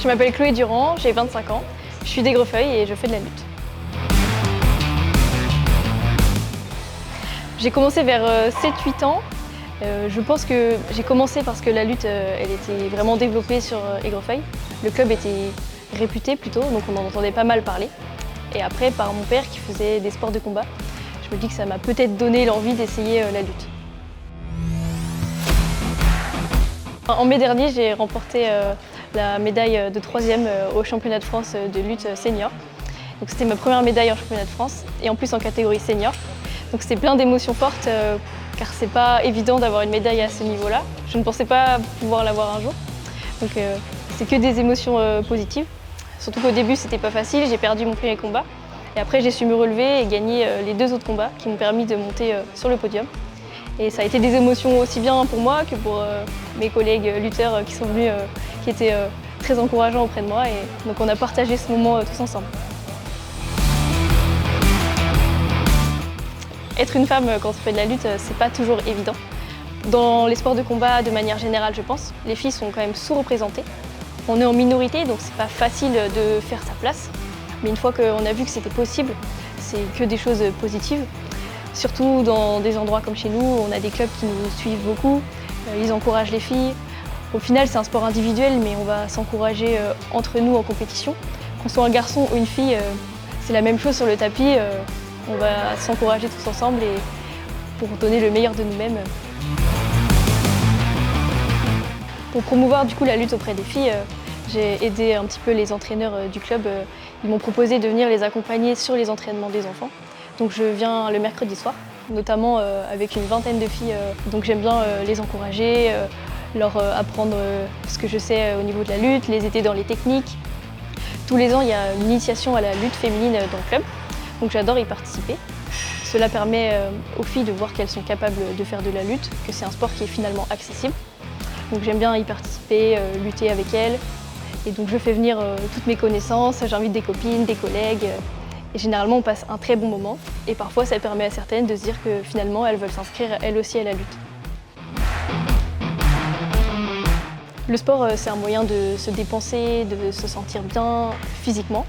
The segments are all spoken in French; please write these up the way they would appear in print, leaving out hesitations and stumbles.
Je m'appelle Chloé Durand, j'ai 25 ans, je suis d'Aigrefeuille et je fais de la lutte. J'ai commencé vers 7-8 ans. Je pense que j'ai commencé parce que la lutte elle était vraiment développée sur Aigrefeuille. Le club était réputé plutôt, donc on en entendait pas mal parler. Et après, par mon père qui faisait des sports de combat, je me dis que ça m'a peut-être donné l'envie d'essayer la lutte. En mai dernier, j'ai remporté la médaille de 3e au championnat de France de lutte senior. C'était ma première médaille en championnat de France et en plus en catégorie senior. Donc c'était plein d'émotions fortes car c'est pas évident d'avoir une médaille à ce niveau-là. Je ne pensais pas pouvoir l'avoir un jour. Donc c'est que des émotions positives. Surtout qu'au début c'était pas facile, j'ai perdu mon premier combat. Et après j'ai su me relever et gagner les 2 autres combats qui m'ont permis de monter sur le podium. Et ça a été des émotions aussi bien pour moi que pour mes collègues lutteurs qui sont venus, qui étaient très encourageants auprès de moi. Et donc on a partagé ce moment tous ensemble. Être une femme quand on fait de la lutte, c'est pas toujours évident. Dans les sports de combat, de manière générale, je pense, les filles sont quand même sous-représentées. On est en minorité, donc c'est pas facile de faire sa place. Mais une fois qu'on a vu que c'était possible, c'est que des choses positives. Surtout dans des endroits comme chez nous, on a des clubs qui nous suivent beaucoup, ils encouragent les filles. Au final, c'est un sport individuel, mais on va s'encourager entre nous en compétition. Qu'on soit un garçon ou une fille, c'est la même chose sur le tapis. On va s'encourager tous ensemble et pour donner le meilleur de nous-mêmes. Pour promouvoir du coup la lutte auprès des filles, j'ai aidé un petit peu les entraîneurs du club. Ils m'ont proposé de venir les accompagner sur les entraînements des enfants. Donc je viens le mercredi soir, notamment avec une vingtaine de filles. Donc j'aime bien les encourager, leur apprendre ce que je sais au niveau de la lutte, les aider dans les techniques. Tous les ans, il y a une initiation à la lutte féminine dans le club. Donc j'adore y participer. Cela permet aux filles de voir qu'elles sont capables de faire de la lutte, que c'est un sport qui est finalement accessible. Donc j'aime bien y participer, lutter avec elles. Et donc je fais venir toutes mes connaissances, j'invite des copines, des collègues. Et généralement on passe un très bon moment. Et parfois ça permet à certaines de se dire que finalement elles veulent s'inscrire elles aussi à la lutte. Le sport c'est un moyen de se dépenser, de se sentir bien physiquement.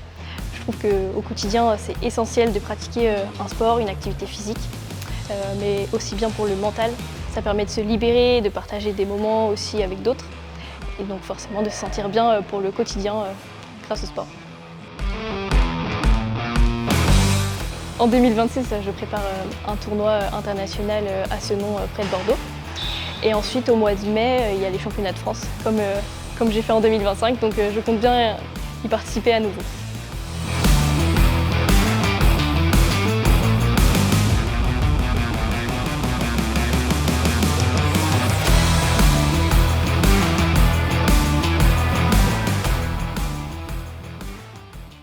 Je trouve qu'au quotidien, c'est essentiel de pratiquer un sport, une activité physique, mais aussi bien pour le mental. Ça permet de se libérer, de partager des moments aussi avec d'autres, et donc forcément de se sentir bien pour le quotidien grâce au sport. En 2026, je prépare un tournoi international à Senon, près de Bordeaux. Et ensuite, au mois de mai, il y a les championnats de France, comme j'ai fait en 2025, donc je compte bien y participer à nouveau.